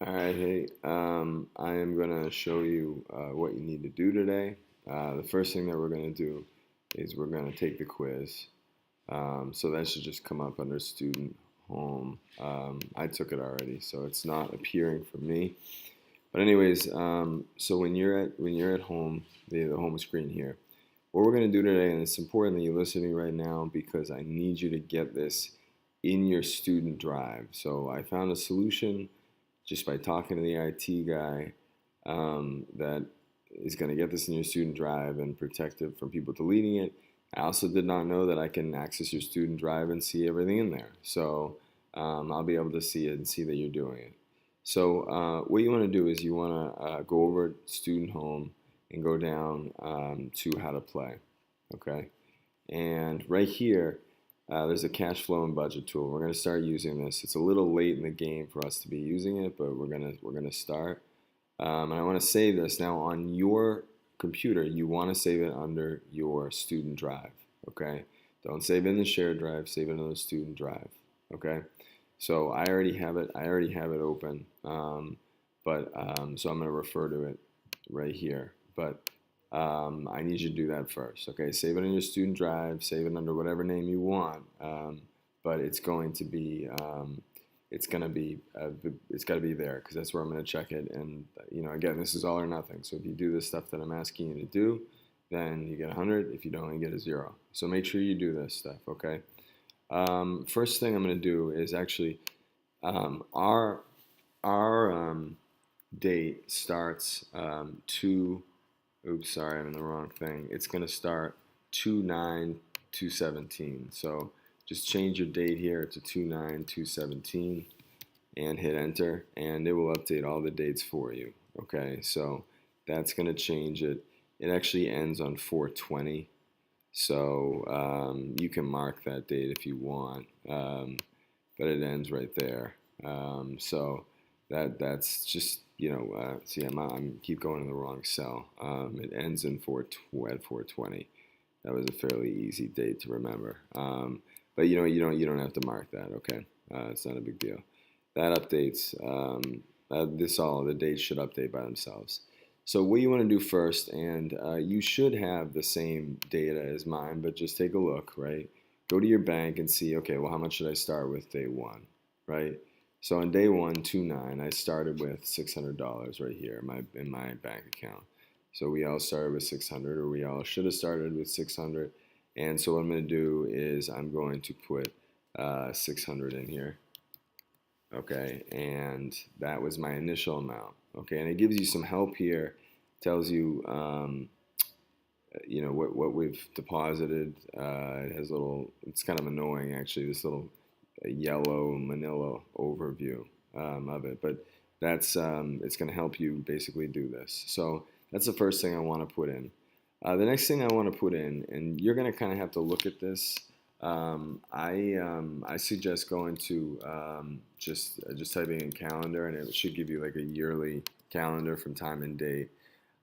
All right, hey, I am going to show you what you need to do today. The first thing that we're going to do is we're going to take the quiz. So that should just come up under student home. I took it already, so it's not appearing for me. But anyways, so when you're at home, the home screen here, what we're going to do today, and it's important that you listen to me right now because I need you to get this in your student drive. So I found a solution just by talking to the IT guy that is going to get this in your student drive and protect it from people deleting it. I also did not know that I can access your student drive and see everything in there. So I'll be able to see it and see that you're doing it. So what you want to do is you want to go over student home and go down to how to play. Okay. And right here, there's a cash flow and budget tool. We're going to start using this. It's a little late in the game for us to be using it, but we're gonna start. And I want to save this now on your computer. You want to save it under your student drive. Okay, don't save it in the shared drive. Save it on the student drive. Okay. So I already have it. I already have it open. So I'm going to refer to it right here. But I need you to do that first. Okay, save it in your student drive, save it under whatever name you want, but it's going to be it's got to be there because that's where I'm going to check it. And again, this is all or nothing. So if you do the stuff that I'm asking you to do, then you get 100. If you don't, you get a 0. So make sure you do this stuff. Okay. First thing I'm going to do is actually our date starts 2. Oops, sorry, I'm in the wrong thing. It's going to start 2/9/217. So just change your date here to 2/9/217 and hit enter, and it will update all the dates for you. Okay, so that's going to change it. It actually ends on 4/20, so you can mark that date if you want, but it ends right there. So that's just see, I'm keep going in the wrong cell. It ends in at 4/20. That was a fairly easy date to remember. But you don't have to mark that. Okay, it's not a big deal. That updates. The dates should update by themselves. So what you want to do first, and you should have the same data as mine, but just take a look, right? Go to your bank and see, okay, well, how much should I start with day one, right? So on day one, 2/9, I started with $600 right here in my bank account. So we all started with 600, or we all should have started with 600. And so what I'm going to do is I'm going to put 600 in here. Okay, and that was my initial amount. Okay, and it gives you some help here. Tells you, what we've deposited. It has a little. It's kind of annoying actually. This little yellow manila overview of it, but that's it's going to help you basically do this. So that's the first thing I want to put in. The next thing I want to put in, and you're going to kind of have to look at this. I suggest going to just typing in calendar, and it should give you like a yearly calendar from time and date.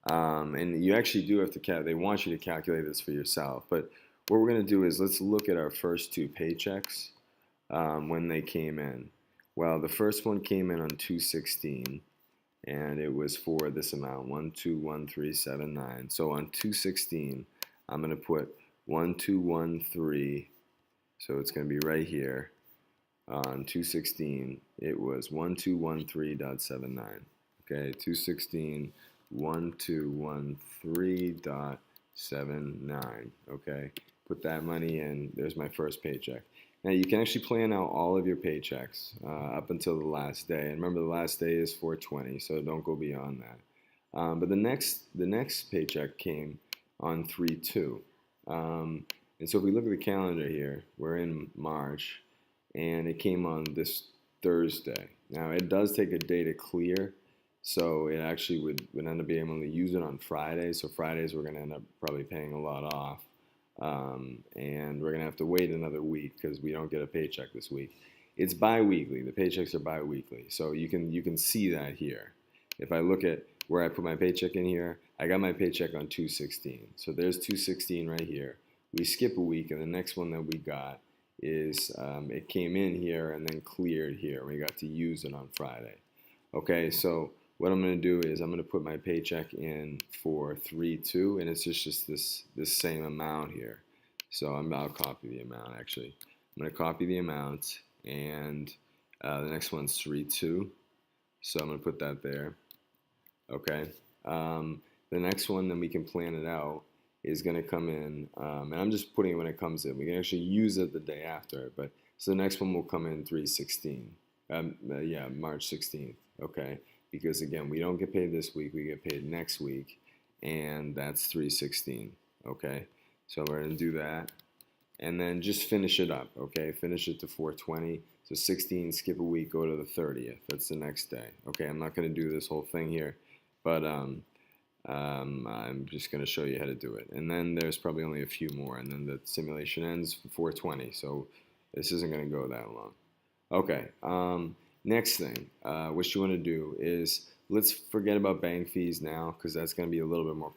And you actually do have to they want you to calculate this for yourself. But what we're going to do is let's look at our first 2 paychecks when they came in. Well, the first one came in on 2/16, and it was for this amount, 121379. So on 2/16, I'm going to put 1213. So it's going to be right here. On 2/16, it was 1213.79. Okay, 2/16, 1213.79. Okay, put that money in. There's my first paycheck. Now you can actually plan out all of your paychecks up until the last day. And remember, the last day is 4/20, so don't go beyond that. But the next paycheck came on 3/2. And so if we look at the calendar here, we're in March, and it came on this Thursday. Now it does take a day to clear, so it actually would end up being able to use it on Friday. So Fridays we're going to end up probably paying a lot off. And we're going to have to wait another week because we don't get a paycheck this week. It's bi-weekly. The paychecks are bi-weekly. So you can see that here. If I look at where I put my paycheck in here, I got my paycheck on 2/16. So there's 2/16 right here. We skip a week, and the next one that we got is it came in here and then cleared here. We got to use it on Friday. Okay, so what I'm going to do is I'm going to put my paycheck in for 3/2, and it's just this same amount here. So I'll copy the amount actually. I'm going to copy the amount, and the next one's 3/2. So I'm going to put that there. Okay. The next one, then we can plan it out, is going to come in, and I'm just putting it when it comes in. We can actually use it the day after, but so the next one will come in 3/16. Yeah, March 16th. Okay, because again, we don't get paid this week; we get paid next week, and that's 3/16. Okay, so we're going to do that, and then just finish it up. Okay, finish it to 4/20. So 16, skip a week, go to the 30th. That's the next day. Okay, I'm not going to do this whole thing here, but I'm just going to show you how to do it. And then there's probably only a few more, and then the simulation ends 4/20. So this isn't going to go that long. Okay. Next thing, what you want to do is let's forget about bank fees now because that's going to be a little bit more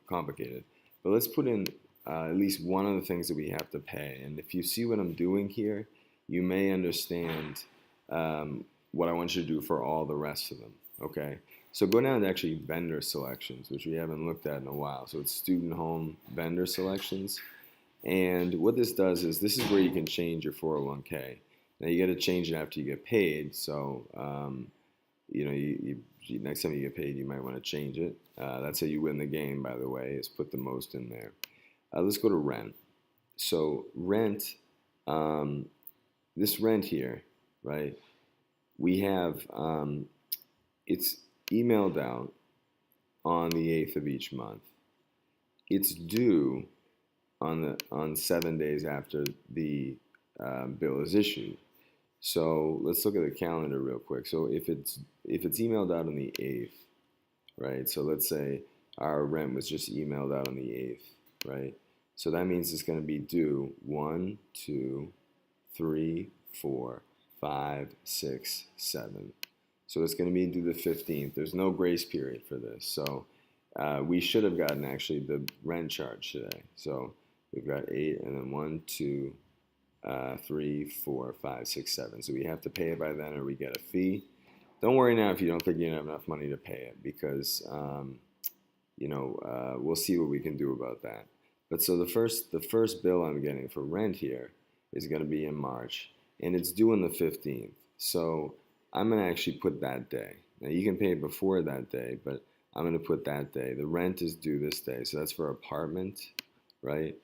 complicated. But let's put in at least one of the things that we have to pay. And if you see what I'm doing here, you may understand what I want you to do for all the rest of them. Okay. So go down to actually vendor selections, which we haven't looked at in a while. So it's student home vendor selections. And what this does is this is where you can change your 401k. Now you got to change it after you get paid. So next time you get paid, you might want to change it. That's how you win the game, by the way, is put the most in there. Let's go to rent. So rent, this rent here, right? We have it's emailed out on the 8th of each month. It's due on 7 days after the bill is issued. So let's look at the calendar real quick. So if it's emailed out on the 8th, right? So let's say our rent was just emailed out on the 8th, right? So that means it's going to be due 1, 2, 3, 4, 5, 6, 7. So it's going to be due the 15th. There's no grace period for this. So we should have gotten actually the rent charge today. So we've got 8 and then 1, 2, 3, 4, 5, 6, 7. So we have to pay it by then or we get a fee. Don't worry now if you don't think you have enough money to pay it because, we'll see what we can do about that. But so the first bill I'm getting for rent here is going to be in March and it's due on the 15th. So I'm going to actually put that day. Now you can pay it before that day, but I'm going to put that day. The rent is due this day. So that's for apartment, right?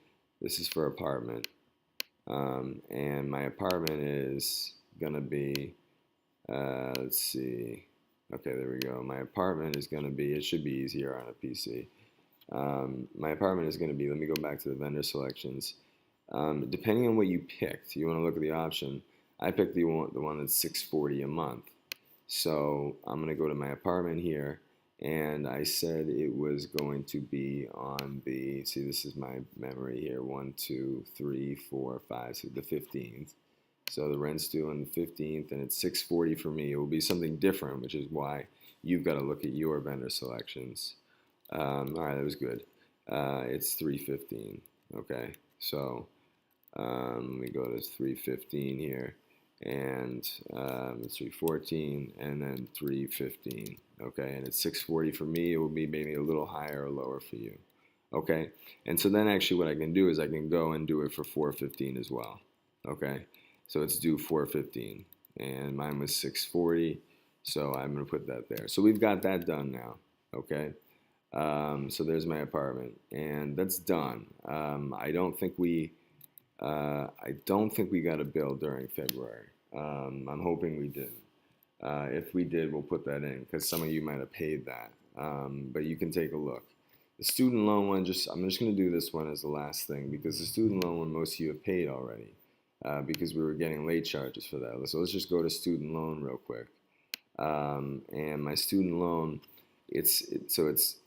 This is for apartment. And my apartment is going to be, let's see. Okay, there we go. My apartment is going to be, it should be easier on a PC. My apartment is going to be, let me go back to the vendor selections. Depending on what you picked, you want to look at the option. I picked the one that's $640 a month. So I'm going to go to my apartment here, and I said it was going to be on the, see, this is my memory here, 1, 2, 3, 4, 5, so the 15th. So the rent's due on the 15th, and it's $640 for me. It will be something different, which is why you've got to look at your vendor selections. All right, that was good. It's $315. Okay, so let me go to $315 here, and it's $314, and then $315. Okay, and it's $640 for me. It will be maybe a little higher or lower for you. Okay, and so then actually what I can do is I can go and do it for $415 as well. Okay, so it's due $415, and mine was $640, so I'm going to put that there. So we've got that done now. Okay. So there's my apartment, and that's done. I don't think we got a bill during February. I'm hoping we didn't. If we did, we'll put that in because some of you might have paid that. But you can take a look. The student loan one, I'm just going to do this one as the last thing because the student loan one most of you have paid already because we were getting late charges for that. So let's just go to student loan real quick. And my student loan, it's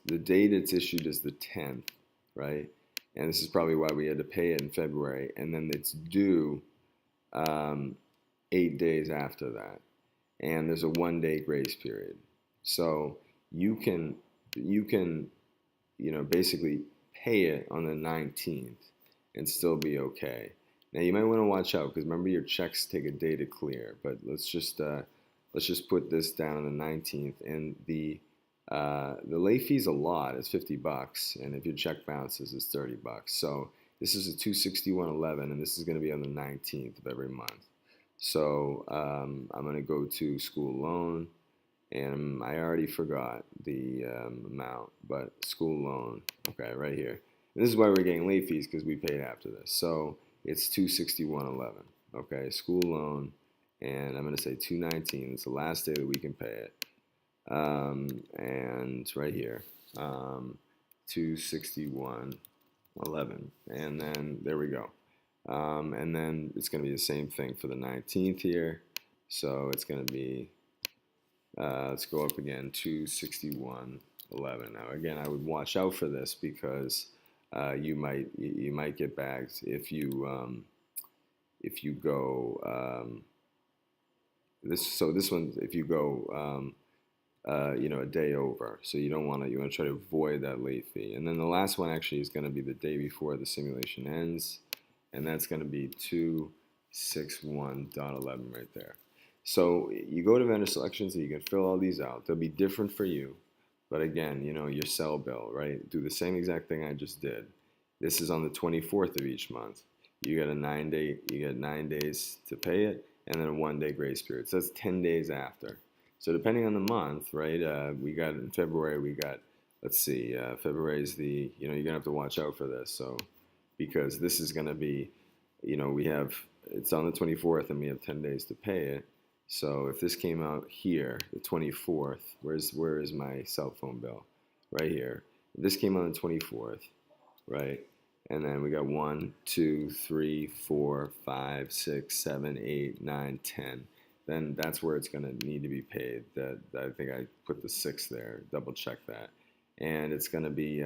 the date it's issued is the 10th, right? And this is probably why we had to pay it in February, and then it's due 8 days after that, and there's a 1-day grace period. So you can basically pay it on the 19th and still be okay. Now you might want to watch out because remember your checks take a day to clear, but let's just let's just put this down on the 19th, and the late fee's a lot. It's $50, and if your check bounces, it's $30. So this is a 261.11, and this is going to be on the 19th of every month. So I'm going to go to school loan, and I already forgot the amount, but school loan, okay, right here. And this is why we're getting late fees, because we paid after this. So it's 261.11, okay, school loan, and I'm going to say 219. It's the last day that we can pay it. And right here, 261.11, and then there we go. And then it's going to be the same thing for the 19th here. So it's going to be, let's go up again, 261.11. Now again, I would watch out for this, because you might get bagged if you go this one, if you go a day over. So you want to try to avoid that late fee. And then the last one actually is going to be the day before the simulation ends, and that's going to be 261.11 right there. So you go to vendor selections and you can fill all these out. They'll be different for you, but again, your cell bill, right? Do the same exact thing I just did. This is on the 24th of each month. You get you get 9 days to pay it, and then a 1-day grace period. So that's 10 days after. So depending on the month, right? We got in February. We got, let's see, February is the, you're gonna have to watch out for this. So because this is gonna be, it's on the 24th, and we have 10 days to pay it. So if this came out here, the 24th, where is my cell phone bill? Right here. If this came out on the 24th, right? And then we got 1, 2, 3, 4, 5, 6, 7, 8, 9, 10. Then that's where it's going to need to be paid. That I think I put the 6 there. Double check that. And it's going to be,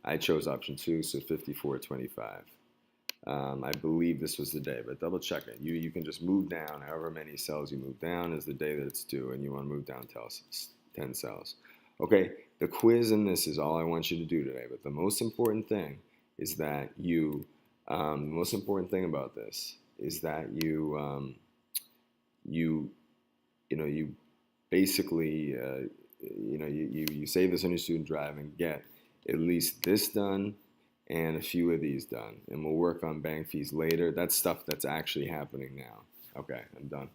I chose option 2, so 54.25. I believe this was the day, but double check it. You can just move down. However many cells you move down is the day that it's due, and you want to move down 10 cells. Okay, the quiz in this is all I want you to do today. But the most important thing is that the most important thing about this is that you basically you save this on your student drive and get at least this done and a few of these done, and we'll work on bank fees later. That's stuff that's actually happening now. Okay, I'm done.